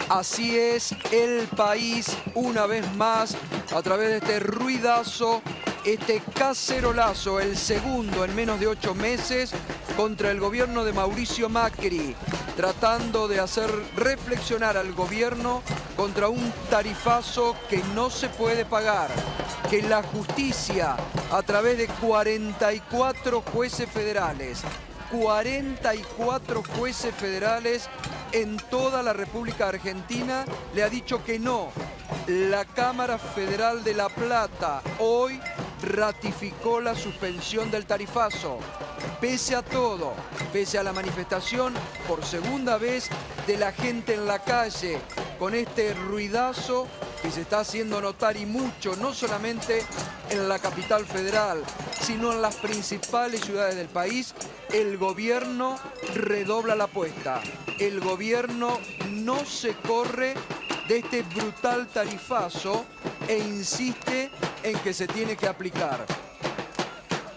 Así es el país, una vez más, a través de este ruidazo, este cacerolazo, el segundo en menos de 8 meses, contra el gobierno de Mauricio Macri, tratando de hacer reflexionar al gobierno contra un tarifazo que no se puede pagar, que la justicia, a través de 44 jueces federales, 44 jueces federales en toda la República Argentina, le ha dicho que no. La Cámara Federal de La Plata hoy ratificó la suspensión del tarifazo. Pese a todo, pese a la manifestación por segunda vez de la gente en la calle, con este ruidazo que se está haciendo notar y mucho, no solamente en la capital federal, sino en las principales ciudades del país, el gobierno redobla la apuesta. El gobierno no se corre de este brutal tarifazo e insiste en que se tiene que aplicar.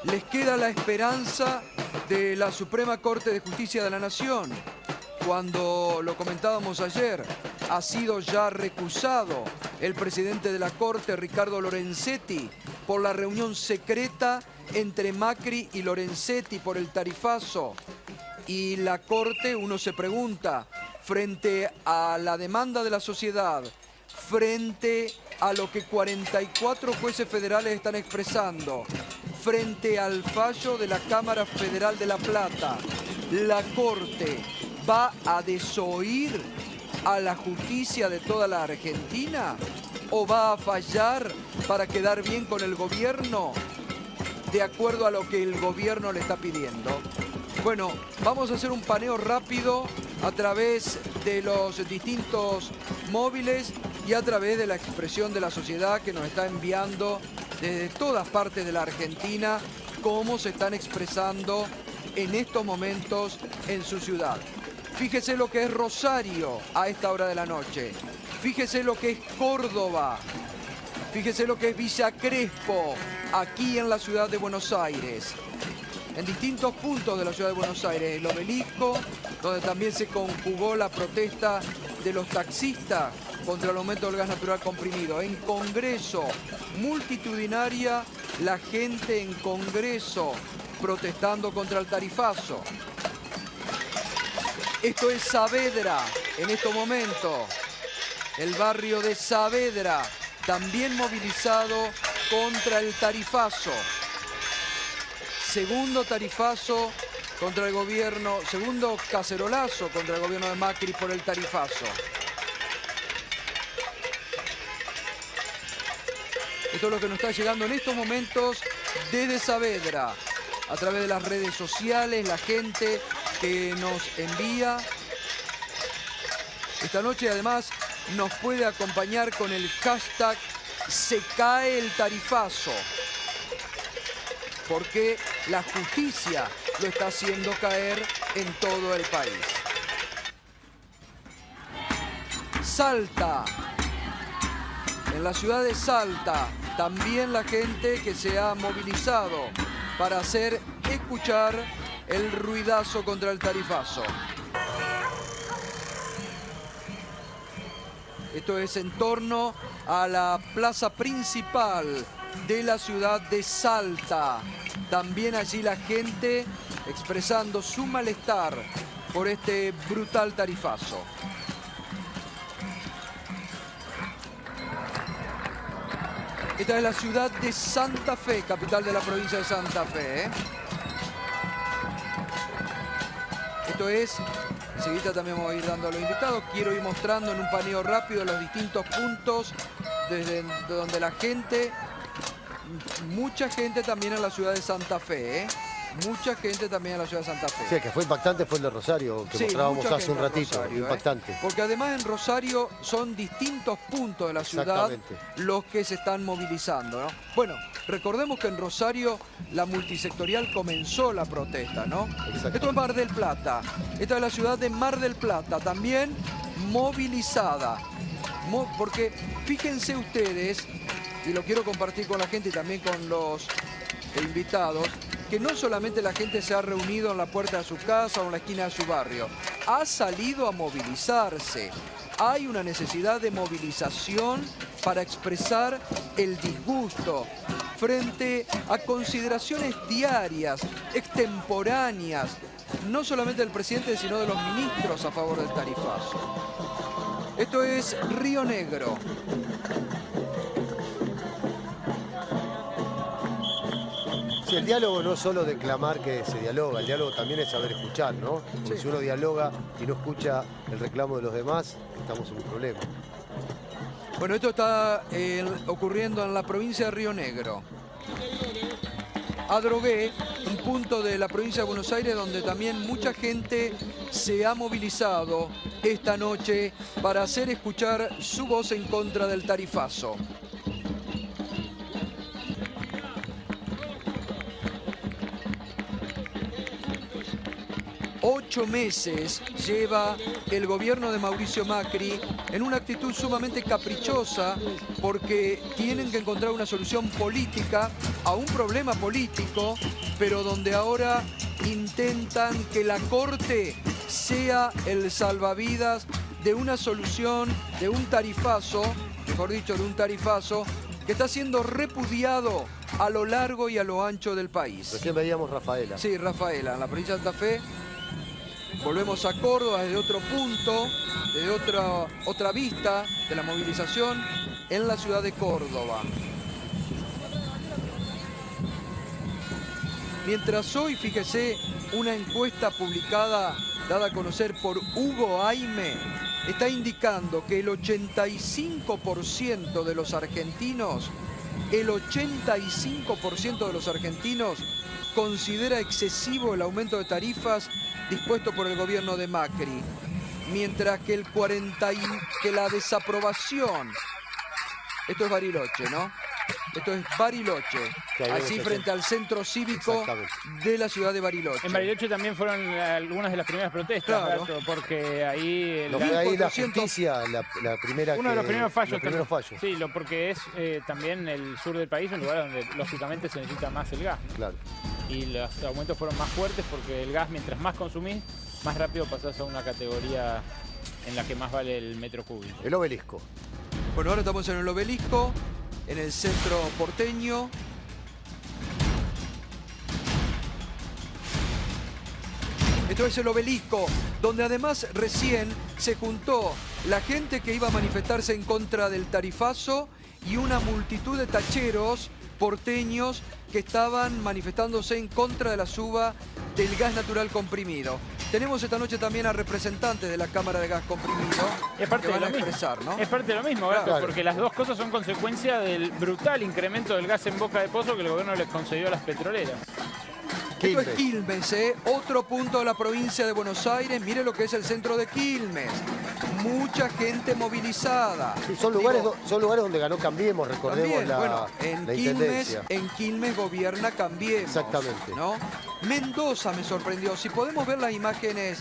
Les queda la esperanza de la Suprema Corte de Justicia de la Nación. Cuando lo comentábamos ayer, ha sido ya recusado el presidente de la Corte, Ricardo Lorenzetti, por la reunión secreta entre Macri y Lorenzetti por el tarifazo. Y la Corte, uno se pregunta, frente a la demanda de la sociedad, frente a lo que 44 jueces federales están expresando, frente al fallo de la Cámara Federal de La Plata, la Corte va a desoír a la justicia de toda la Argentina o va a fallar para quedar bien con el gobierno de acuerdo a lo que el gobierno le está pidiendo. Bueno, vamos a hacer un paneo rápido a través de los distintos móviles y a través de la expresión de la sociedad que nos está enviando desde todas partes de la Argentina cómo se están expresando en estos momentos en su ciudad. Fíjese lo que es Rosario a esta hora de la noche. Fíjese lo que es Córdoba. Fíjese lo que es Villa Crespo, aquí en la ciudad de Buenos Aires. En distintos puntos de la ciudad de Buenos Aires, el Obelisco, donde también se conjugó la protesta de los taxistas contra el aumento del gas natural comprimido. En Congreso, multitudinaria, la gente en Congreso protestando contra el tarifazo. Esto es Saavedra, en estos momentos. El barrio de Saavedra, también movilizado contra el tarifazo. Segundo tarifazo contra el gobierno, segundo cacerolazo contra el gobierno de Macri por el tarifazo. Esto es lo que nos está llegando en estos momentos desde Saavedra, a través de las redes sociales, la gente que nos envía. Esta noche además nos puede acompañar con el hashtag Se cae el tarifazo, porque la justicia lo está haciendo caer en todo el país. Salta, en la ciudad de Salta, también la gente que se ha movilizado para hacer escuchar el ruidazo contra el tarifazo. Esto es en torno a la plaza principal de la ciudad de Salta. También allí la gente expresando su malestar por este brutal tarifazo. Esta es la ciudad de Santa Fe, capital de la provincia de Santa Fe, ¿eh? Esto es, enseguida también vamos a ir dando a los invitados. Quiero ir mostrando en un paneo rápido los distintos puntos desde donde la gente, mucha gente también en la ciudad de Santa Fe, ¿eh? Mucha gente también en la ciudad de Santa Fe. Sí, el que fue impactante fue el de Rosario, que mostrábamos hace un ratito, Rosario, impactante. Porque además en Rosario son distintos puntos de la ciudad los que se están movilizando, ¿no? Bueno, recordemos que en Rosario la multisectorial comenzó la protesta, ¿no? Esto es Mar del Plata. Esta es la ciudad de Mar del Plata, también movilizada. Porque fíjense ustedes, y lo quiero compartir con la gente y también con los invitados, que no solamente la gente se ha reunido en la puerta de su casa o en la esquina de su barrio, ha salido a movilizarse. hay una necesidad de movilización para expresar el disgusto frente a consideraciones diarias, extemporáneas, no solamente del presidente, sino de los ministros a favor del tarifazo. Esto es Río Negro. Sí, el diálogo no es solo declamar que se dialoga, el diálogo también es saber escuchar, ¿no? Porque Sí. si uno dialoga y no escucha el reclamo de los demás, estamos en un problema. Bueno, esto está ocurriendo en la provincia de Río Negro. Adrogué, un punto de la provincia de Buenos Aires donde también mucha gente se ha movilizado esta noche para hacer escuchar su voz en contra del tarifazo. Ocho meses lleva el gobierno de Mauricio Macri en una actitud sumamente caprichosa porque tienen que encontrar una solución política a un problema político, pero donde ahora intentan que la Corte sea el salvavidas de una solución, de un tarifazo, mejor dicho, de un tarifazo que está siendo repudiado a lo largo y a lo ancho del país. Recién veíamos Rafaela. Sí, Rafaela, en la provincia de Santa Fe. Volvemos a Córdoba desde otro punto, desde otra vista de la movilización en la ciudad de Córdoba. Mientras hoy, fíjese, una encuesta publicada, dada a conocer por Hugo Aime, está indicando que el 85% de los argentinos, considera excesivo el aumento de tarifas dispuesto por el gobierno de Macri, mientras que que la desaprobación, esto es Bariloche, ¿no? Esto es Bariloche, así frente al centro cívico de la ciudad de Bariloche. En Bariloche también fueron algunas de las primeras protestas, Claro. Gato, porque ahí... Ahí la justicia, la primera uno de los primeros fallos. Los primeros fallos. Sí, porque es también el sur del país un lugar donde lógicamente se necesita más el gas. Claro. Y los aumentos fueron más fuertes porque el gas, mientras más consumís, más rápido pasás a una categoría en la que más vale el metro cúbico. El obelisco. Bueno, ahora estamos en el obelisco, en el centro porteño. Esto es el obelisco, donde además recién se juntó la gente que iba a manifestarse en contra del tarifazo y una multitud de tacheros porteños que estaban manifestándose en contra de la suba del gas natural comprimido. Tenemos esta noche también a representantes de la Cámara de Gas Comprimido Es parte que de van a lo mismo. expresar, ¿no? Es parte de lo mismo, Gato, Claro. porque las dos cosas son consecuencia del brutal incremento del gas en boca de pozo que el gobierno les concedió a las petroleras. Esto es Quilmes, otro punto de la provincia de Buenos Aires. Mire lo que es el centro de Quilmes. Mucha gente movilizada. Sí, son lugares donde ganó Cambiemos, recordemos También, bueno, la intendencia. en Quilmes gobierna Cambiemos. Exactamente. ¿No? Mendoza me sorprendió. Si podemos ver las imágenes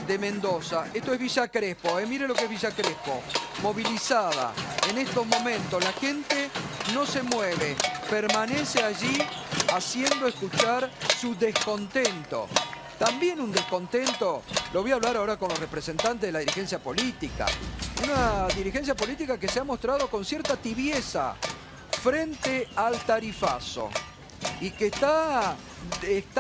de Mendoza. Esto es Villa Crespo, mire lo que es Villa Crespo. Movilizada. En estos momentos la gente no se mueve. Permanece allí haciendo escuchar su descontento. También un descontento, lo voy a hablar ahora con los representantes de la dirigencia política. Una dirigencia política que se ha mostrado con cierta tibieza frente al tarifazo y que está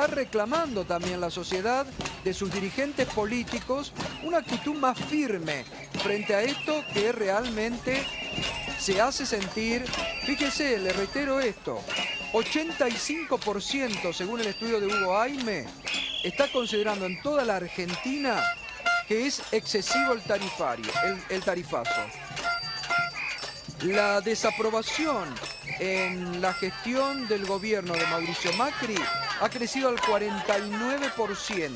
reclamando también la sociedad de sus dirigentes políticos una actitud más firme frente a esto que realmente se hace sentir. Fíjese, le reitero esto, 85% según el estudio de Hugo Aime está considerando en toda la Argentina que es excesivo el tarifazo. La desaprobación en la gestión del gobierno de Mauricio Macri ha crecido al 49%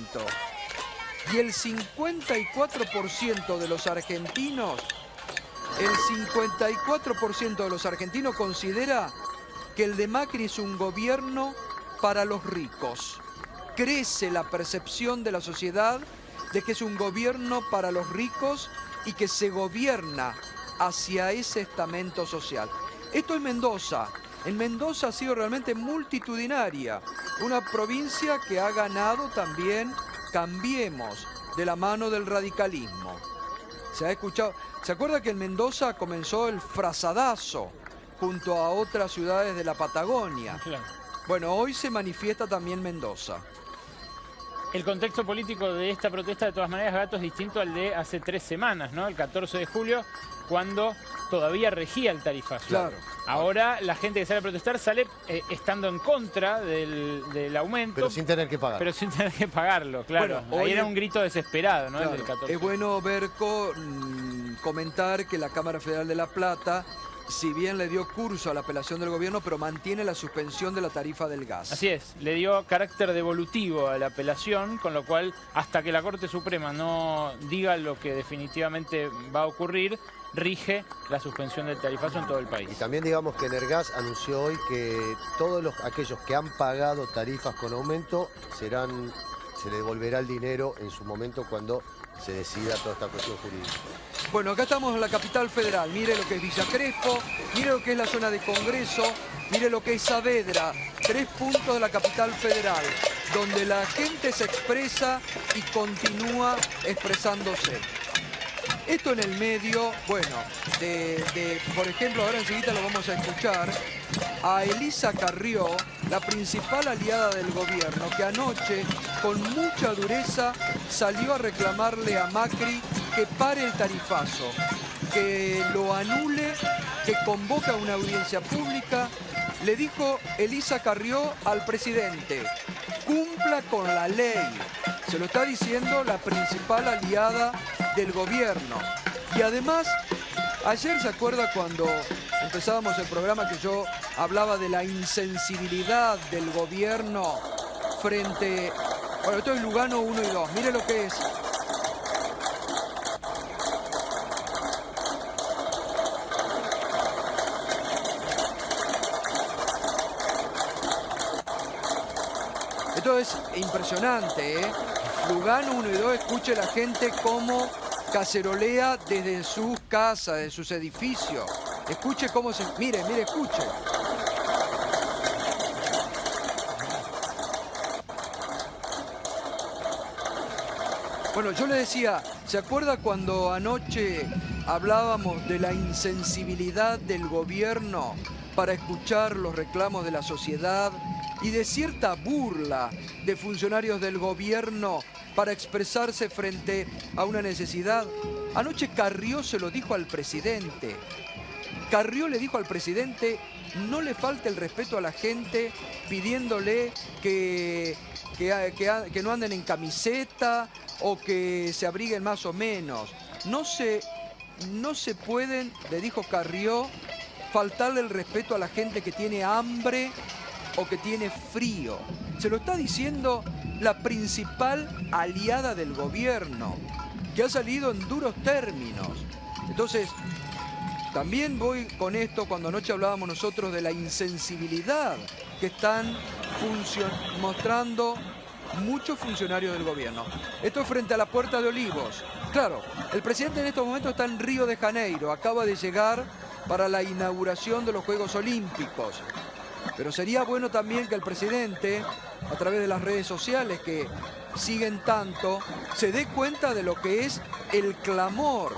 y el 54% de los argentinos, considera que el de Macri es un gobierno para los ricos. Crece la percepción de la sociedad de que es un gobierno para los ricos y que se gobierna hacia ese estamento social. Esto es Mendoza. En Mendoza ha sido realmente multitudinaria. Una provincia que ha ganado también Cambiemos de la mano del radicalismo. Se ha escuchado. ¿Se acuerda que en Mendoza comenzó el frazadazo junto a otras ciudades de la Patagonia? Claro. Bueno, hoy se manifiesta también Mendoza. El contexto político de esta protesta, de todas maneras, Gato, es distinto al de hace 3 semanas, ¿no? El 14 de julio, cuando todavía regía el tarifazo. Claro. Ahora la gente que sale a protestar sale estando en contra del aumento. Pero sin tener que pagar. Pero sin tener que pagarlo, claro. Bueno, ahí hoy era un grito desesperado, ¿no? Claro, El del 14. es bueno ver comentar que la Cámara Federal de La Plata, si bien le dio curso a la apelación del gobierno, pero mantiene la suspensión de la tarifa del gas. Así es, le dio carácter devolutivo a la apelación, con lo cual hasta que la Corte Suprema no diga lo que definitivamente va a ocurrir, rige la suspensión del tarifazo en todo el país. Y también digamos que Energas anunció hoy que todos aquellos que han pagado tarifas con aumento se les devolverá el dinero en su momento cuando se decida toda esta cuestión jurídica. Bueno, acá estamos en la capital federal. Mire lo que es Villa Crespo, mire lo que es la zona de Congreso, mire lo que es Saavedra, 3 puntos de la capital federal, donde la gente se expresa y continúa expresándose. Esto en el medio, bueno, por ejemplo, ahora enseguida lo vamos a escuchar, a Elisa Carrió, la principal aliada del gobierno, que anoche, con mucha dureza, salió a reclamarle a Macri que pare el tarifazo, que lo anule, que convoca una audiencia pública. Le dijo Elisa Carrió al presidente: cumpla con la ley. Se lo está diciendo la principal aliada del gobierno. Y además, ayer se acuerda cuando empezábamos el programa que yo hablaba de la insensibilidad del gobierno frente... Bueno, esto es Lugano 1 y 2. Mire lo que es. Esto es impresionante, ¿eh? Lugano 1 y 2, escuche la gente cómo cacerolea desde sus casas, de sus edificios. Escuche cómo se... Mire, mire, escuche. Bueno, yo le decía, ¿se acuerda cuando anoche hablábamos de la insensibilidad del gobierno para escuchar los reclamos de la sociedad y de cierta burla de funcionarios del gobierno para expresarse frente a una necesidad? Anoche Carrió se lo dijo al presidente. Carrió le dijo al presidente: no le falte el respeto a la gente pidiéndole que no anden en camiseta o que se abriguen más o menos. No se pueden, le dijo Carrió, faltarle el respeto a la gente que tiene hambre o que tiene frío. Se lo está diciendo la principal aliada del gobierno, que ha salido en duros términos. Entonces, también voy con esto cuando anoche hablábamos nosotros de la insensibilidad que están mostrando muchos funcionarios del gobierno. Esto es frente a la Puerta de Olivos. Claro, el presidente en estos momentos está en Río de Janeiro, acaba de llegar para la inauguración de los Juegos Olímpicos. Pero sería bueno también que el presidente, a través de las redes sociales que siguen tanto, se dé cuenta de lo que es el clamor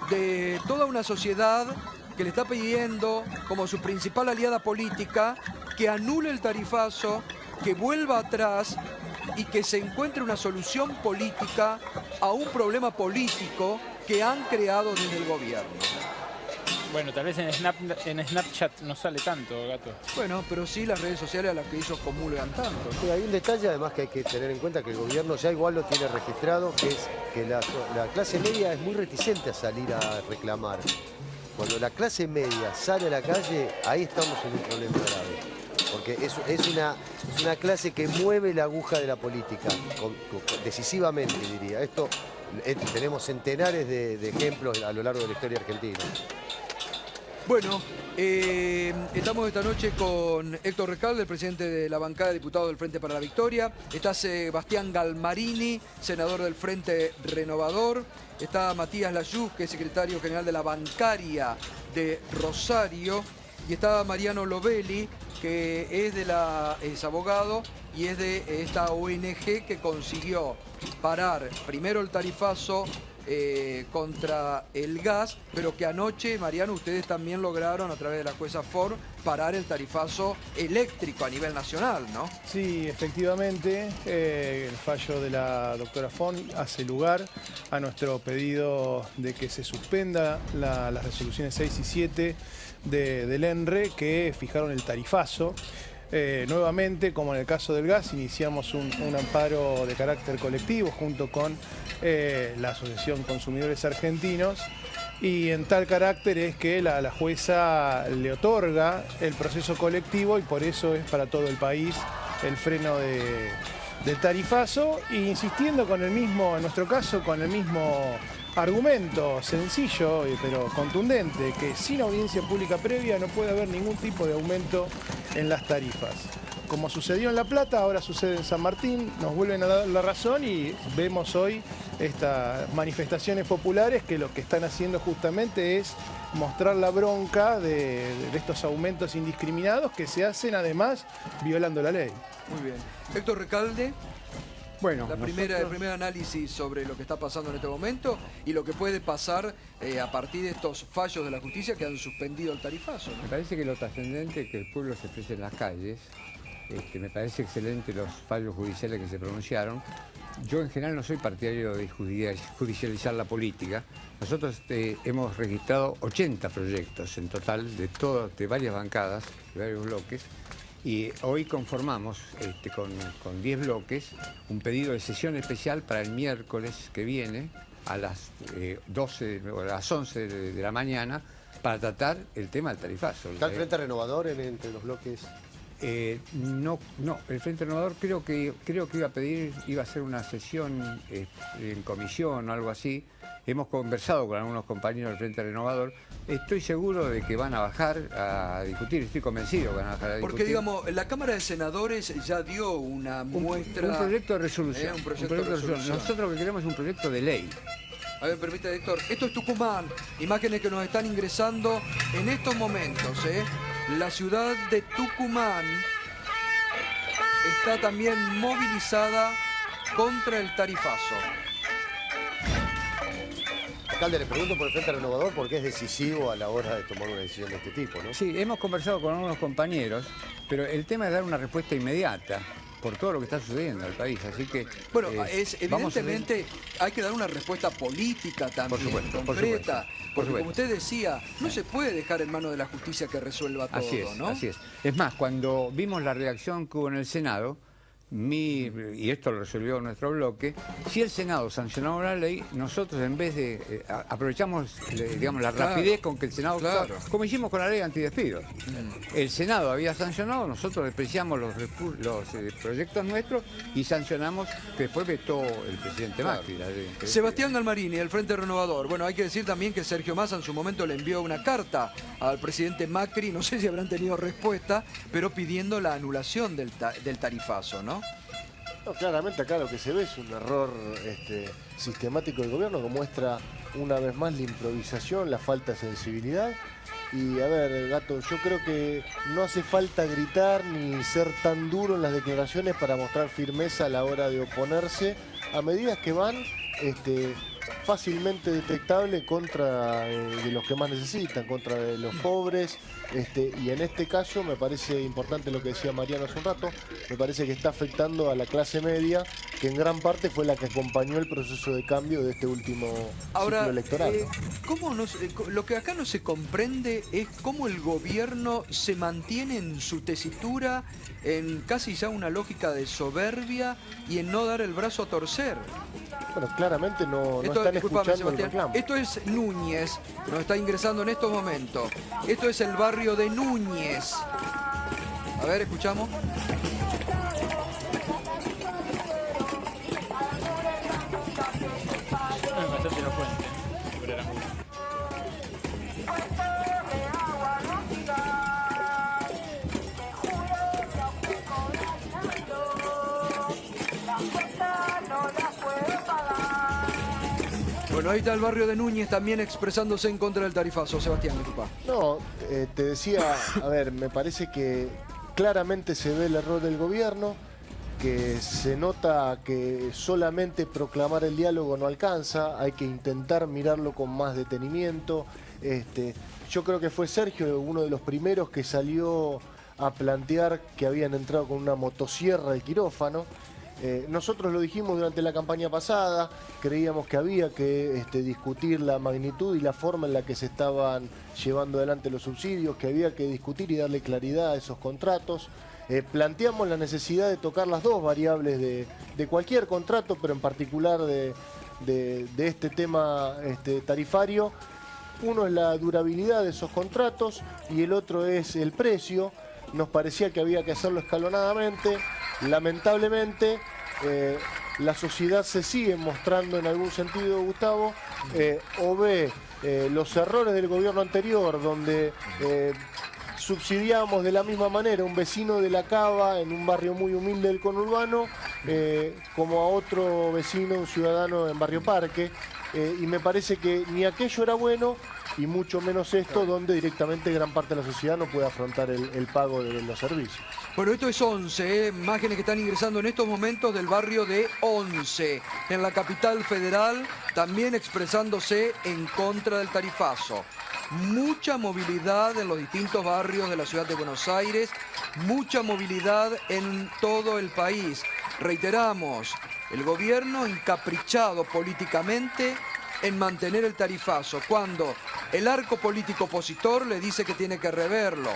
de toda una sociedad que le está pidiendo, como su principal aliada política, que anule el tarifazo, que vuelva atrás y que se encuentre una solución política a un problema político que han creado desde el gobierno. Bueno, tal vez en Snapchat no sale tanto, Gato. Bueno, pero sí las redes sociales a las que ellos comulgan tanto, ¿no? Sí, hay un detalle además que hay que tener en cuenta, que el gobierno ya igual lo tiene registrado, que es que la clase media es muy reticente a salir a reclamar. Cuando la clase media sale a la calle, ahí estamos en un problema grave. Porque es una clase que mueve la aguja de la política, decisivamente diría. Tenemos centenares de ejemplos a lo largo de la historia argentina. Bueno, estamos esta noche con Héctor Recalde, el presidente de la bancada de diputados del Frente para la Victoria. Está Sebastián Galmarini, senador del Frente Renovador. Está Matías Layuz, que es secretario general de la bancaria de Rosario. Y está Mariano Lovelli, que es abogado y es de esta ONG que consiguió parar primero el tarifazo contra el gas, pero que anoche, Mariano, ustedes también lograron a través de la jueza Ford parar el tarifazo eléctrico a nivel nacional, ¿no? Sí, efectivamente, el fallo de la doctora Font hace lugar a nuestro pedido de que se suspenda las resoluciones 6 y 7 del ENRE que fijaron el tarifazo. Nuevamente, como en el caso del gas, iniciamos un amparo de carácter colectivo junto con la Asociación Consumidores Argentinos, y en tal carácter es que la jueza le otorga el proceso colectivo y por eso es para todo el país el freno del tarifazo, e insistiendo con el mismo, en nuestro caso, con el mismo argumento sencillo pero contundente, que sin audiencia pública previa no puede haber ningún tipo de aumento en las tarifas. Como sucedió en La Plata, ahora sucede en San Martín, nos vuelven a dar la razón y vemos hoy estas manifestaciones populares que lo que están haciendo justamente es mostrar la bronca de estos aumentos indiscriminados que se hacen además violando la ley. Muy bien. Héctor Recalde. Bueno, el primer análisis sobre lo que está pasando en este momento y lo que puede pasar a partir de estos fallos de la justicia que han suspendido el tarifazo, ¿no? me parece que lo trascendente es que el pueblo se exprese en las calles. Me parece excelente los fallos judiciales que se pronunciaron. Yo en general no soy partidario de judicializar la política. Nosotros hemos registrado 80 proyectos en total de varias bancadas, de varios bloques. Y hoy conformamos con 10 bloques un pedido de sesión especial para el miércoles que viene a las 12 o a las 11 de la mañana para tratar el tema del tarifazo. ¿Está el Frente Renovador entre los bloques? No, el Frente Renovador creo que iba a hacer una sesión en comisión o algo así. Hemos conversado con algunos compañeros del Frente Renovador. Estoy seguro de que van a bajar a discutir, estoy convencido que van a bajar a discutir. Porque, digamos, la Cámara de Senadores ya dio una muestra... Un proyecto de resolución. Un proyecto de resolución. Nosotros lo que queremos es un proyecto de ley. A ver, permite, Héctor. Esto es Tucumán. Imágenes que nos están ingresando en estos momentos, ¿eh? La ciudad de Tucumán está también movilizada contra el tarifazo. Alcalde, le pregunto por el Frente Renovador porque es decisivo a la hora de tomar una decisión de este tipo, ¿no? Sí, hemos conversado con algunos compañeros, pero el tema es dar una respuesta inmediata por todo lo que está sucediendo en el país, así que... Bueno, evidentemente hay que dar una respuesta política también, concreta, porque como usted decía, no se puede dejar en manos de la justicia que resuelva todo, ¿no? Así es. Es más, cuando vimos la reacción que hubo en el Senado, y esto lo resolvió nuestro bloque, si el Senado sancionaba la ley, nosotros en vez de... aprovechamos, digamos, la rapidez con que el Senado... Como hicimos con la ley antidespido. El Senado había sancionado, nosotros despreciamos los proyectos nuestros y sancionamos que después vetó el presidente Macri. La ley. Sebastián Galmarini, del Frente Renovador. Bueno, hay que decir también que Sergio Massa en su momento le envió una carta al presidente Macri, no sé si habrán tenido respuesta, pero pidiendo la anulación del tarifazo, ¿no? No, claramente acá lo que se ve es un error sistemático del gobierno que muestra una vez más la improvisación, la falta de sensibilidad. Y a ver, Gato, yo creo que no hace falta gritar ni ser tan duro en las declaraciones para mostrar firmeza a la hora de oponerse a medidas que van fácilmente detectables contra de los que más necesitan, contra de los pobres. Y en este caso me parece importante lo que decía Mariano hace un rato, me parece que está afectando a la clase media, que en gran parte fue la que acompañó el proceso de cambio de este último ciclo electoral. Lo que acá no se comprende es cómo el gobierno se mantiene en su tesitura, en casi ya una lógica de soberbia y en no dar el brazo a torcer. Bueno, claramente no están escuchando el reclamo. Esto es Núñez, nos está ingresando en estos momentos. Esto es el barrio de Núñez. A ver, escuchamos. Bueno, ahí está el barrio de Núñez también expresándose en contra del tarifazo. Sebastián, disculpa. No, te decía, a ver, me parece que claramente se ve el error del gobierno. que se nota que solamente proclamar el diálogo no alcanza, hay que intentar mirarlo con más detenimiento. Yo creo que fue Sergio uno de los primeros que salió a plantear que habían entrado con una motosierra al quirófano. Nosotros lo dijimos durante la campaña pasada, creíamos que había que discutir la magnitud y la forma en la que se estaban llevando adelante los subsidios, que había que discutir y darle claridad a esos contratos. Planteamos la necesidad de tocar las dos variables de cualquier contrato, pero en particular de este tema tarifario. Uno es la durabilidad de esos contratos y el otro es el precio. Nos parecía que había que hacerlo escalonadamente. Lamentablemente, la sociedad se sigue mostrando en algún sentido, Gustavo, o ve los errores del gobierno anterior, donde subsidiamos de la misma manera a un vecino de La Cava en un barrio muy humilde del conurbano, como a otro vecino, un ciudadano en Barrio Parque. Y me parece que ni aquello era bueno, y mucho menos esto, donde directamente gran parte de la sociedad no puede afrontar el pago de los servicios. Bueno, esto es Once, imágenes que están ingresando en estos momentos del barrio de Once, en la capital federal, también expresándose en contra del tarifazo. Mucha movilidad en los distintos barrios de la ciudad de Buenos Aires, mucha movilidad en todo el país. Reiteramos, el gobierno encaprichado políticamente en mantener el tarifazo, cuando el arco político opositor le dice que tiene que reverlo.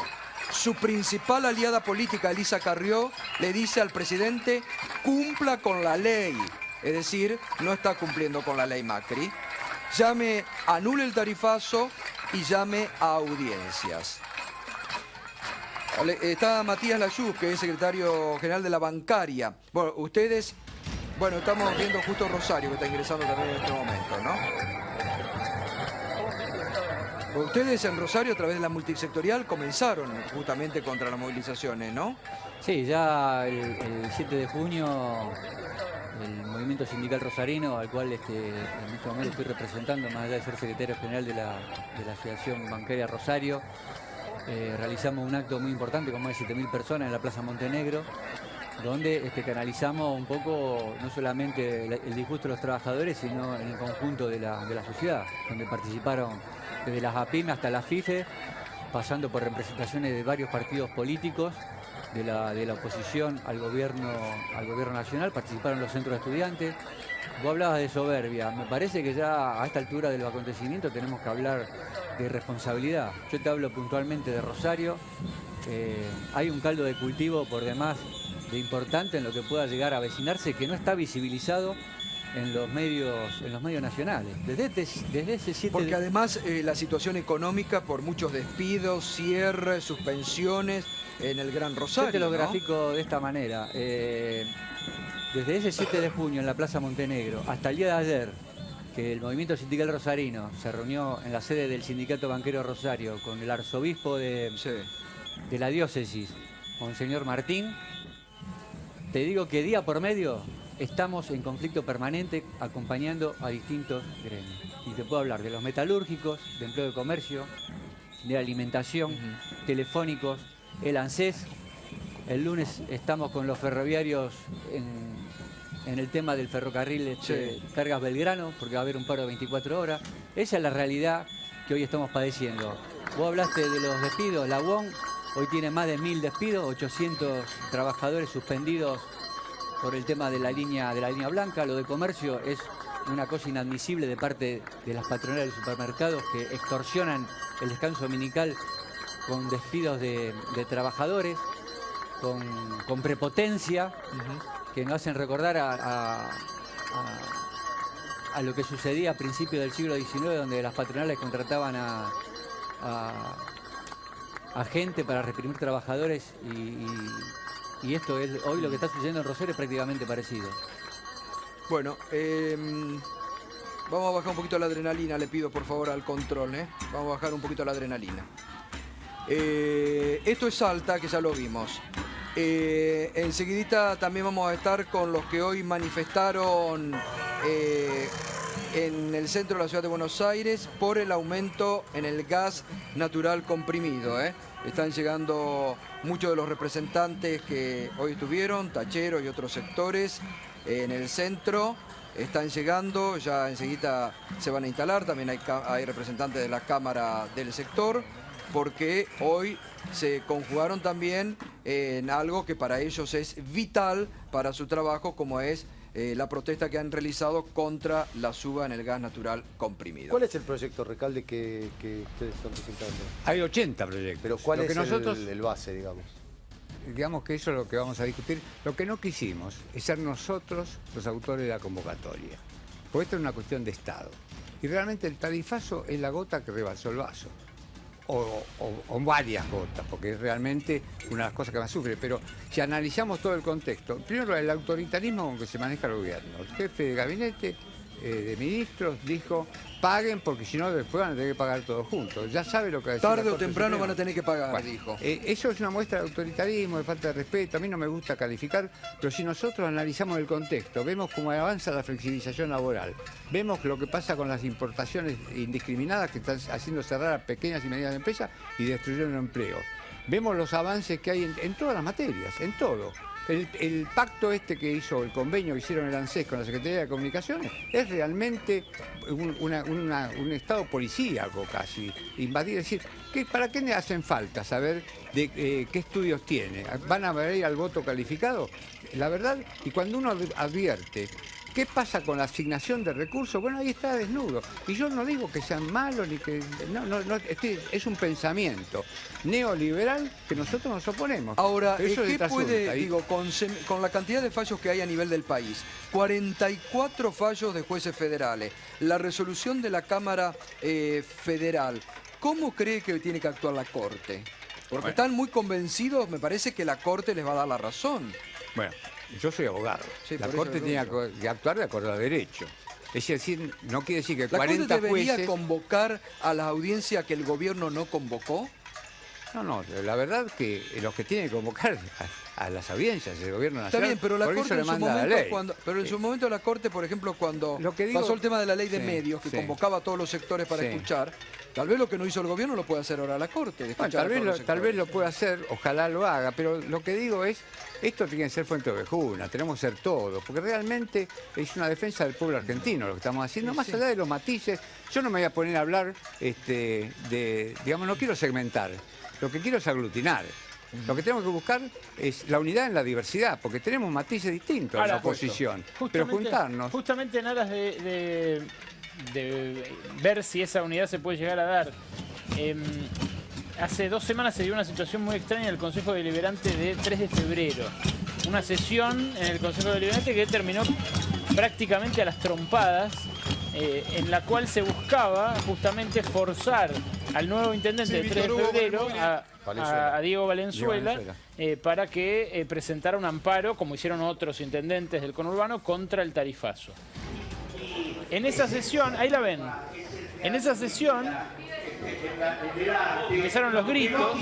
Su principal aliada política, Elisa Carrió, le dice al presidente: cumpla con la ley. Es decir, no está cumpliendo con la ley Macri. Anule el tarifazo y llame a audiencias. Está Matías Layuz, que es secretario general de la bancaria. Bueno, ustedes... Bueno, estamos viendo justo Rosario, que está ingresando también en este momento, ¿no? Ustedes en Rosario, a través de la multisectorial, comenzaron justamente contra las movilizaciones, ¿no? Sí, ya el 7 de junio, el movimiento sindical rosarino, al cual en este momento estoy representando, más allá de ser secretario general de la Asociación Bancaria Rosario, realizamos un acto muy importante con más de 7.000 personas en la Plaza Montenegro, donde canalizamos un poco no solamente el disgusto de los trabajadores, sino en el conjunto de la sociedad, donde participaron desde las APIME hasta la FIFE, pasando por representaciones de varios partidos políticos de la oposición al gobierno nacional, participaron los centros de estudiantes. Vos hablabas de soberbia, me parece que ya a esta altura de los acontecimientos tenemos que hablar de responsabilidad. Yo te hablo puntualmente de Rosario, hay un caldo de cultivo por demás de importante en lo que pueda llegar a avecinarse, que no está visibilizado en los medios nacionales. Desde ese 7 Porque además la situación económica, por muchos despidos, cierres, suspensiones en el Gran Rosario, yo te lo ¿no? grafico de esta manera. Desde ese 7 de junio en la Plaza Montenegro hasta el día de ayer, que el movimiento sindical rosarino se reunió en la sede del Sindicato Banquero Rosario con el arzobispo de la diócesis, Monseñor Martín, te digo que día por medio estamos en conflicto permanente acompañando a distintos gremios. Y te puedo hablar de los metalúrgicos, de empleo de comercio, de alimentación, telefónicos, el ANSES. El lunes estamos con los ferroviarios en el tema del ferrocarril Cargas Belgrano, porque va a haber un paro de 24 horas. Esa es la realidad que hoy estamos padeciendo. Vos hablaste de los despidos, la UON hoy tiene más de 1.000 despidos, 800 trabajadores suspendidos por el tema de la línea blanca. Lo de comercio es una cosa inadmisible de parte de las patronales de supermercados que extorsionan el descanso dominical con despidos de trabajadores, con prepotencia, que nos hacen recordar a lo que sucedía a principios del siglo XIX, donde las patronales contrataban a gente para reprimir trabajadores y esto es hoy lo que está sucediendo en Rosario, es prácticamente parecido. Bueno, vamos a bajar un poquito la adrenalina, le pido por favor al control, Vamos a bajar un poquito la adrenalina. Esto es Salta, que ya lo vimos. Enseguidita también vamos a estar con los que hoy manifestaron en el centro de la ciudad de Buenos Aires por el aumento en el gas natural comprimido. Están llegando muchos de los representantes que hoy estuvieron, tacheros y otros sectores en el centro. Están llegando, ya enseguida se van a instalar, también hay representantes de la Cámara del sector, porque hoy se conjugaron también en algo que para ellos es vital para su trabajo, como es la protesta que han realizado contra la suba en el gas natural comprimido. ¿Cuál es el proyecto, Recalde, que ustedes están presentando? Hay 80 proyectos. Pero ¿cuál es nosotros, el base, digamos? Digamos que eso es lo que vamos a discutir. Lo que no quisimos es ser nosotros los autores de la convocatoria. Porque esto es una cuestión de Estado. Y realmente el tarifazo es la gota que rebalsó el vaso. O varias gotas, porque es realmente una de las cosas que más sufre. Pero si analizamos todo el contexto, primero el autoritarismo con que se maneja el gobierno. El jefe de gabinete de ministros dijo: paguen porque si no después van a tener que pagar todos juntos. Ya sabe lo que va a decir Tarde la o Corte temprano Suprema. van a tener que pagar, Bueno, dijo. Eso es una muestra de autoritarismo, de falta de respeto. A mí no me gusta calificar, pero si nosotros analizamos el contexto, vemos cómo avanza la flexibilización laboral, vemos lo que pasa con las importaciones indiscriminadas que están haciendo cerrar a pequeñas y medianas empresas y destruyendo empleo. Vemos los avances que hay en todas las materias, en todo. El pacto que hizo, el convenio que hicieron el ANSES con la Secretaría de Comunicaciones, es realmente un estado policíaco casi, invadir. Es decir, ¿para qué le hacen falta saber de qué estudios tiene? ¿Van a ver al voto calificado? La verdad, y cuando uno advierte ¿qué pasa con la asignación de recursos? Bueno, ahí está desnudo. Y yo no digo que sean malos ni que... No, es un pensamiento neoliberal que nosotros nos oponemos. Ahora, Eso es ¿qué el trasfondo, puede, ahí. digo, con la cantidad de fallos que hay a nivel del país, 44 fallos de jueces federales, la resolución de la Cámara Federal, ¿cómo cree que tiene que actuar la Corte? Porque están muy convencidos, me parece que la Corte les va a dar la razón. Bueno, yo soy abogado. Sí, La por eso Corte lo tiene digo. que actuar de acuerdo a derecho. Es decir, no quiere decir que ¿La 40 Corte debería jueces... convocar a la audiencia que el gobierno no convocó? No, la verdad que los que tienen que convocar a las audiencias del gobierno Está nacional, bien, pero la por Corte eso le en su manda la momento, ley. pero en su momento la Corte, por ejemplo, cuando Lo que digo- pasó el tema de la ley de Sí, medios, que sí. convocaba a todos los sectores para Sí. escuchar, tal vez lo que no hizo el gobierno lo puede hacer ahora la Corte, de Bueno, escuchar tal a vez, todos los tal vez sectores. lo pueda hacer, ojalá lo haga, pero lo que digo es, esto tiene que ser fuente de ovejuna, tenemos que ser todo, porque realmente es una defensa del pueblo argentino lo que estamos haciendo, Sí, más sí. allá de los matices. Yo no me voy a poner a hablar, digamos, no quiero segmentar, lo que quiero es aglutinar. Lo que tenemos que buscar es la unidad en la diversidad, porque tenemos matices distintos en la Ahora, oposición, pero juntarnos. Justamente en aras de ver si esa unidad se puede llegar a dar. Hace 2 semanas se dio una situación muy extraña en el Consejo Deliberante de 3 de febrero. Una sesión en el Consejo Deliberante que terminó prácticamente a las trompadas, en la cual se buscaba justamente forzar al nuevo intendente de 3 de febrero, a Diego Valenzuela, para que presentara un amparo, como hicieron otros intendentes del conurbano, contra el tarifazo. En esa sesión, ahí la ven, en esa sesión empezaron los gritos.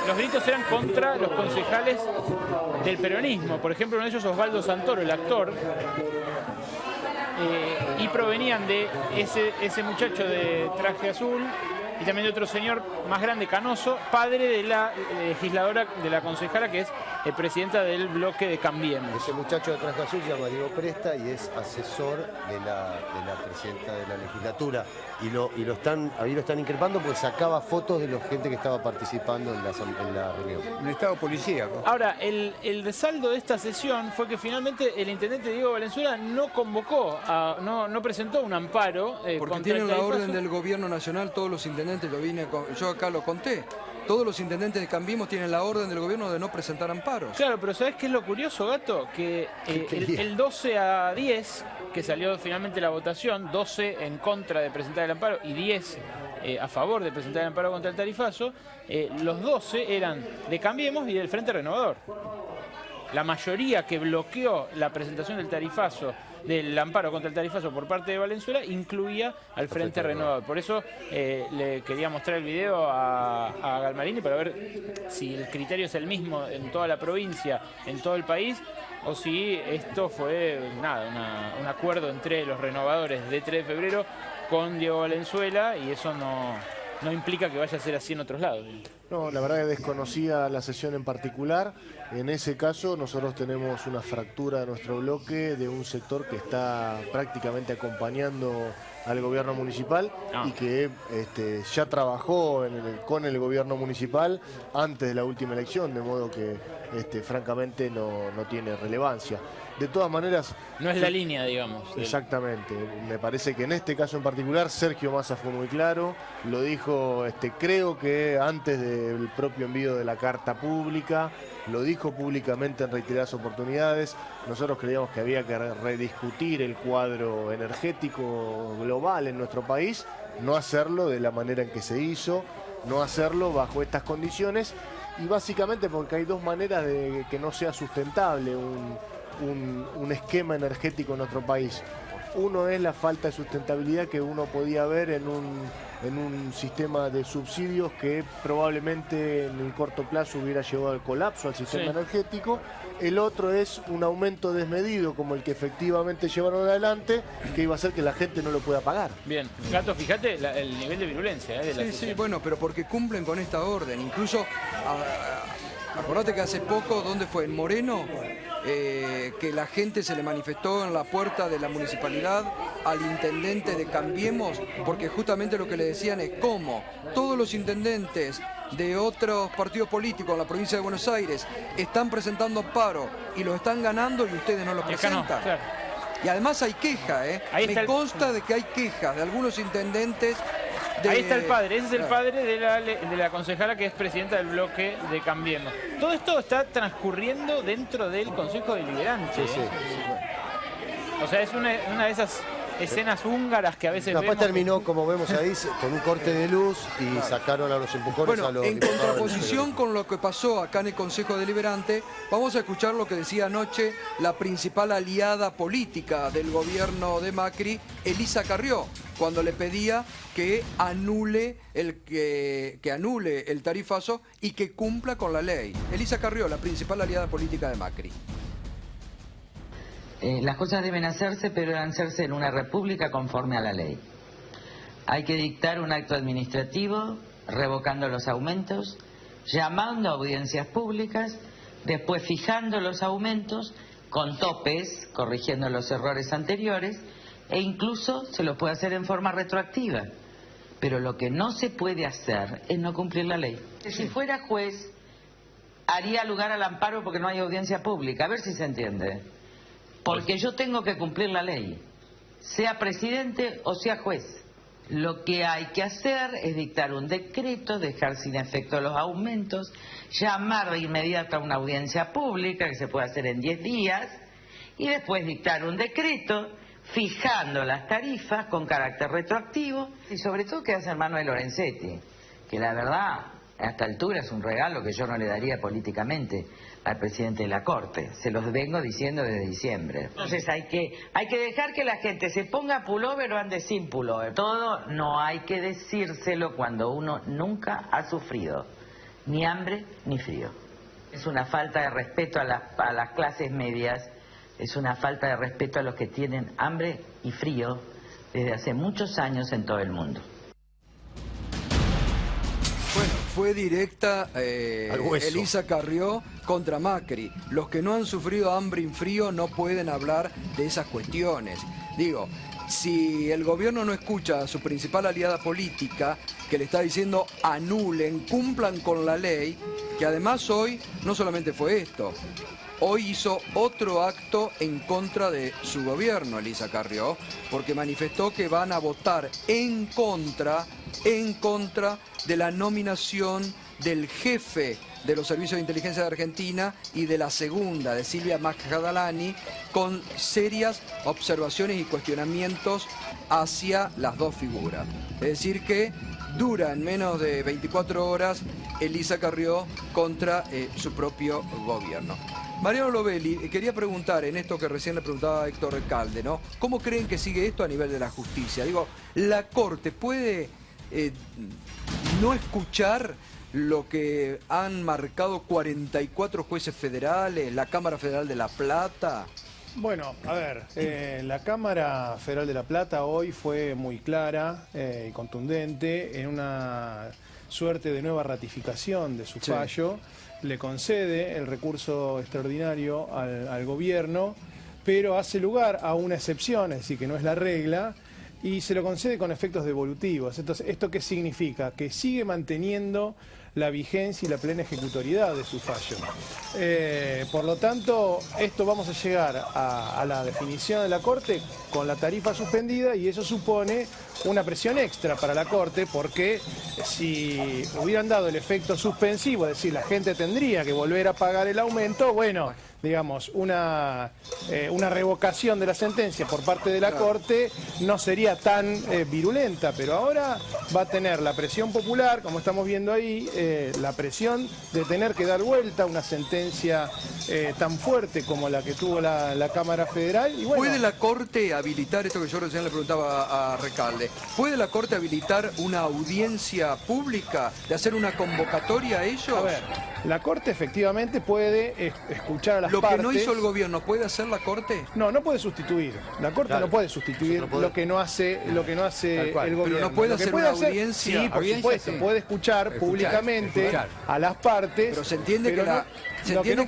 Los gritos eran contra los concejales del peronismo. Por ejemplo, uno de ellos, Osvaldo Santoro, el actor, y provenían de ese muchacho de traje azul y también de otro señor más grande, canoso, padre de la legisladora, de la concejala, que es presidenta del bloque de Cambiemos. Ese muchacho de traje azul se llama Diego Presta y es asesor de la presidenta de la legislatura. Ahí lo están increpando porque sacaba fotos de la gente que estaba participando en la reunión. Un estado policíaco. Ahora, el resaldo de esta sesión fue que finalmente el intendente Diego Valenzuela no convocó, no presentó un amparo Porque contra tienen el la tarifazo. orden del gobierno nacional, todos los intendentes, yo acá lo conté, todos los intendentes de Cambiemos tienen la orden del gobierno de no presentar amparos. Claro, pero ¿sabés qué es lo curioso, Gato? Que el 12-10, que salió finalmente la votación, 12 en contra de presentar el amparo y 10 a favor de presentar el amparo contra el tarifazo, los 12 eran de Cambiemos y del Frente Renovador. La mayoría que bloqueó la presentación del tarifazo del amparo contra el tarifazo por parte de Valenzuela incluía al Frente Renovador. Por eso le quería mostrar el video a Galmarini para ver si el criterio es el mismo en toda la provincia, en todo el país, o si esto fue un acuerdo entre los renovadores de 3 de febrero con Diego Valenzuela y eso no implica que vaya a ser así en otros lados. No, la verdad que desconocía la sesión en particular. En ese caso nosotros tenemos una fractura de nuestro bloque de un sector que está prácticamente acompañando al gobierno municipal y que ya trabajó con el gobierno municipal antes de la última elección, de modo que francamente no tiene relevancia. De todas maneras... No es la línea, digamos. Exactamente. Me parece que en este caso en particular Sergio Massa fue muy claro. Lo dijo, creo que antes del propio envío de la carta pública. Lo dijo públicamente en reiteradas oportunidades. Nosotros creíamos que había que rediscutir el cuadro energético global en nuestro país. No hacerlo de la manera en que se hizo. No hacerlo bajo estas condiciones. Y básicamente porque hay dos maneras de que no sea sustentable un esquema energético en nuestro país. Uno es la falta de sustentabilidad que uno podía ver en un sistema de subsidios que probablemente en el corto plazo hubiera llevado al colapso al sistema energético. El otro es un aumento desmedido como el que efectivamente llevaron adelante, que iba a hacer que la gente no lo pueda pagar. Bien, Gato, fíjate el nivel de virulencia de la Sí, sí, bueno, pero porque cumplen con esta orden. Incluso, acordate que hace poco, ¿dónde fue? En Moreno, que la gente se le manifestó en la puerta de la municipalidad al intendente de Cambiemos, porque justamente lo que le decían es cómo todos los intendentes de otros partidos políticos en la provincia de Buenos Aires están presentando amparo y lo están ganando y ustedes no lo presentan. No, claro. Y además hay queja, me consta de que hay quejas de algunos intendentes. Ahí está el padre, ese es el padre de la concejala que es presidenta del bloque de Cambiemos. Todo esto está transcurriendo dentro del Consejo Deliberante. Sí. O sea, es una de esas escenas húngaras que a veces Después vemos. terminó, como vemos ahí, con un corte de luz y sacaron a los empujones a los en diputados. contraposición con lo que pasó acá en el Consejo Deliberante, vamos a escuchar lo que decía anoche la principal aliada política del gobierno de Macri, Elisa Carrió, cuando le pedía que anule el tarifazo y que cumpla con la ley. Elisa Carrió, la principal aliada política de Macri. Las cosas deben hacerse, pero deben hacerse en una república conforme a la ley. Hay que dictar un acto administrativo revocando los aumentos, llamando a audiencias públicas, después fijando los aumentos con topes, corrigiendo los errores anteriores, e incluso se los puede hacer en forma retroactiva. Pero lo que no se puede hacer es no cumplir la ley. Si fuera juez, haría lugar al amparo porque no hay audiencia pública. A ver si se entiende. Porque yo tengo que cumplir la ley, sea presidente o sea juez. Lo que hay que hacer es dictar un decreto, dejar sin efecto los aumentos, llamar de inmediato a una audiencia pública, que se puede hacer en 10 días, y después dictar un decreto fijando las tarifas con carácter retroactivo, y sobre todo que hace el Manuel Lorenzetti, que la verdad, a esta altura es un regalo que yo no le daría políticamente al presidente de la Corte. Se los vengo diciendo desde diciembre. Entonces hay que dejar que la gente se ponga pullover o ande sin pullover. Todo no hay que decírselo cuando uno nunca ha sufrido ni hambre ni frío. Es una falta de respeto a las clases medias, es una falta de respeto a los que tienen hambre y frío desde hace muchos años en todo el mundo. Bueno, fue directa Al hueso. Elisa Carrió contra Macri. Los que no han sufrido hambre y frío no pueden hablar de esas cuestiones. Digo, si el gobierno no escucha a su principal aliada política, que le está diciendo anulen, cumplan con la ley, que además hoy no solamente fue esto, hoy hizo otro acto en contra de su gobierno, Elisa Carrió, porque manifestó que van a votar en contra de la nominación del jefe de los servicios de inteligencia de Argentina y de la segunda, de Silvia Magdalani, con serias observaciones y cuestionamientos hacia las dos figuras. Es decir que dura en menos de 24 horas Elisa Carrió contra su propio gobierno. Mariano Lovelli, quería preguntar en esto que recién le preguntaba a Héctor Recalde, ¿no? ¿Cómo creen que sigue esto a nivel de la justicia? Digo, ¿la Corte puede no escuchar lo que han marcado 44 jueces federales, la Cámara Federal de La Plata? Bueno, a ver, la Cámara Federal de La Plata hoy fue muy clara y contundente en una suerte de nueva ratificación de su fallo. Le concede el recurso extraordinario al gobierno, pero hace lugar a una excepción, es decir, que no es la regla, y se lo concede con efectos devolutivos. Entonces, ¿esto qué significa? Que sigue manteniendo la vigencia y la plena ejecutoriedad de su fallo. Por lo tanto, esto vamos a llegar a la definición de la Corte con la tarifa suspendida, y eso supone una presión extra para la Corte, porque si hubieran dado el efecto suspensivo, es decir, la gente tendría que volver a pagar el aumento, bueno, digamos, una revocación de la sentencia por parte de la Corte no sería tan virulenta, pero ahora va a tener la presión popular, como estamos viendo ahí, la presión de tener que dar vuelta a una sentencia tan fuerte como la que tuvo la Cámara Federal. Y bueno, ¿puede la Corte habilitar, esto que yo recién le preguntaba a Recalde, ¿puede la Corte habilitar una audiencia pública, de hacer una convocatoria a ellos? A ver, la Corte efectivamente puede escuchar a las ¿Lo partes. que no hizo el gobierno puede hacer la Corte? No, no puede sustituir. La Corte no puede sustituir lo que no hace el gobierno. Pero no puede hacer una audiencia. Sí, por supuesto, puede escuchar públicamente a las partes. Pero se entiende que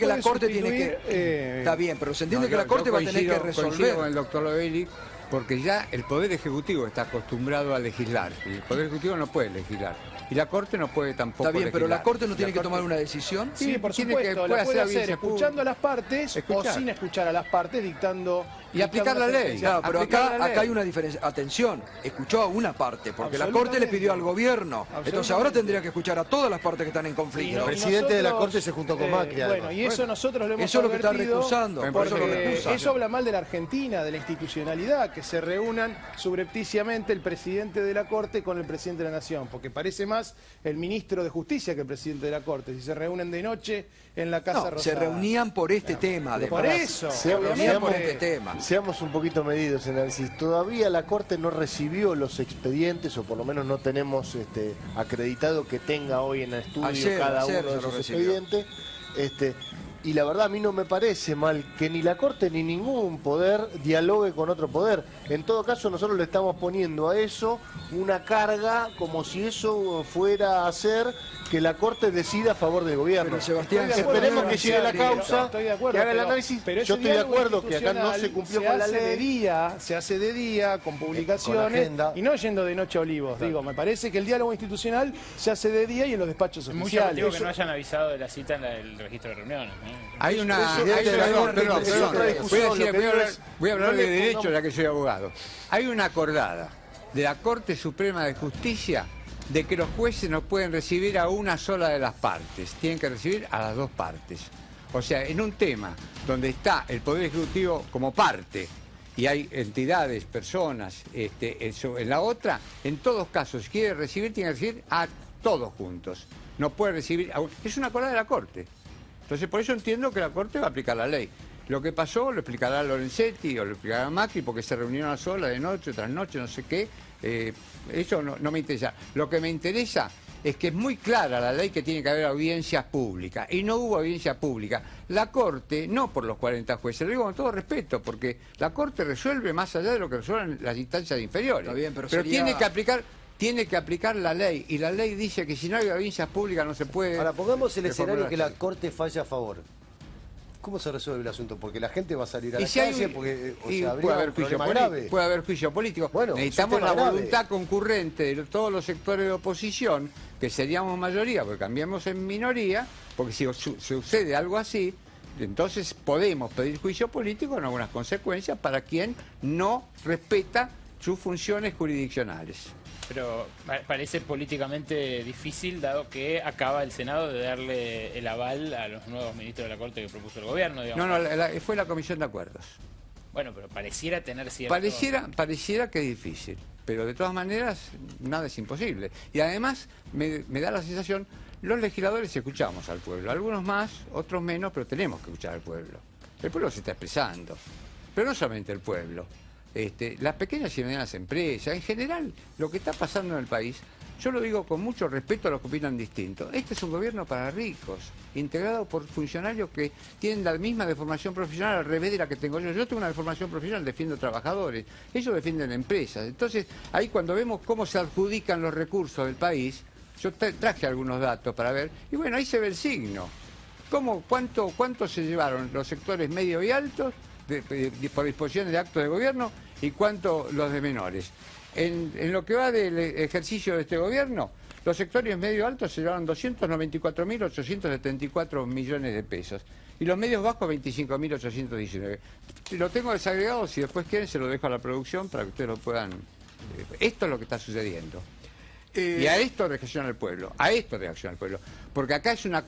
la Corte tiene que... Está bien, pero se entiende que la Corte va a tener que resolver. Coincido con el doctor Lovelli, porque ya el Poder Ejecutivo está acostumbrado a legislar. Y el Poder Ejecutivo no puede legislar. Y la Corte no puede tampoco Está bien, legislar. pero la Corte no tiene que tomar una decisión. Sí, por supuesto, la puede hacer escuchando a las partes o sin escuchar a las partes, dictando... Y aplicar la ley. Claro, pero acá hay una diferencia. Atención, escuchó a una parte, porque la Corte le pidió al gobierno. Entonces ahora tendría que escuchar a todas las partes que están en conflicto. El presidente de la Corte se juntó con Macri. Bueno, y eso nosotros lo hemos Eso es lo que está advertido, recusando. porque eso habla mal de la Argentina, de la institucionalidad, que se reúnan subrepticiamente el presidente de la Corte con el presidente de la Nación, porque parece más el ministro de Justicia que el presidente de la Corte. Si se reúnen de noche en la Casa Rosada. Se reunían por este tema. Por eso. Se reunían por este tema. Seamos un poquito medidos en el análisis. Todavía la Corte no recibió los expedientes, o por lo menos no tenemos acreditado que tenga hoy en el estudio cada uno de esos expedientes. Y la verdad a mí no me parece mal que ni la Corte ni ningún poder dialogue con otro poder. En todo caso nosotros le estamos poniendo a eso una carga como si eso fuera a hacer que la Corte decida a favor del gobierno. Pero Sebastián, esperemos que llegue la causa, que haga el análisis. Pero yo estoy de acuerdo que acá no se cumplió con la ley. Se hace de día, con publicaciones, y no yendo de noche a Olivos. Digo, me parece que el diálogo institucional se hace de día y en los despachos Muy oficiales. llamativo que no hayan avisado de la cita en el registro de reuniones. Hay una... Voy a hablar de derecho ya que soy abogado. Hay una acordada de la Corte Suprema de Justicia de que los jueces no pueden recibir a una sola de las partes, tienen que recibir a las dos partes. O sea, en un tema donde está el Poder Ejecutivo como parte y hay entidades, personas, en la otra, en todos casos, si quiere recibir, tiene que recibir a todos juntos. No puede recibir... Es una acordada de la Corte. Entonces, por eso entiendo que la Corte va a aplicar la ley. Lo que pasó lo explicará Lorenzetti o lo explicará Macri, porque se reunieron a solas de noche, tras noche, no sé qué. Eso no me interesa. Lo que me interesa es que es muy clara la ley que tiene que haber audiencias públicas. Y no hubo audiencia pública. La Corte, no por los 40 jueces, lo digo con todo respeto, porque la Corte resuelve más allá de lo que resuelven las instancias inferiores. Está bien, pero tiene que aplicar la ley, y la ley dice que si no hay audiencias públicas no se puede... Ahora, pongamos el escenario que la Corte falla a favor. ¿Cómo se resuelve el asunto? Porque la gente va a salir a la calle, porque puede haber juicio político. Puede haber juicio político. Bueno, necesitamos la voluntad concurrente de todos los sectores de oposición, que seríamos mayoría, porque cambiamos en minoría, porque si sucede algo así, entonces podemos pedir juicio político con algunas consecuencias para quien no respeta sus funciones jurisdiccionales. Pero parece políticamente difícil, dado que acaba el Senado de darle el aval a los nuevos ministros de la Corte que propuso el gobierno, digamos. No, fue la Comisión de Acuerdos. Bueno, pero pareciera tener cierto... Pareciera que es difícil, pero de todas maneras nada es imposible. Y además me da la sensación, Los legisladores escuchamos al pueblo, algunos más, otros menos, pero tenemos que escuchar al pueblo. El pueblo se está expresando, pero no solamente el pueblo. Las pequeñas y medianas empresas, en general, lo que está pasando en el país, yo lo digo con mucho respeto a los que opinan distinto. Este es un gobierno para ricos, integrado por funcionarios que tienen la misma deformación profesional al revés de la que tengo yo. Yo tengo una deformación profesional, defiendo trabajadores, ellos defienden empresas. Entonces, ahí cuando vemos cómo se adjudican los recursos del país, yo traje algunos datos para ver, y bueno, ahí se ve el signo. ¿Cuánto se llevaron los sectores medios y altos por disposiciones de actos de gobierno y cuánto los de menores? En lo que va del ejercicio de este gobierno, los sectores medio altos se llevaron 294.874 millones de pesos y los medios bajos 25.819. Lo tengo desagregado, si después quieren se lo dejo a la producción para que ustedes lo puedan... Esto es lo que está sucediendo. Y a esto reacciona el pueblo, porque acá es una cosa...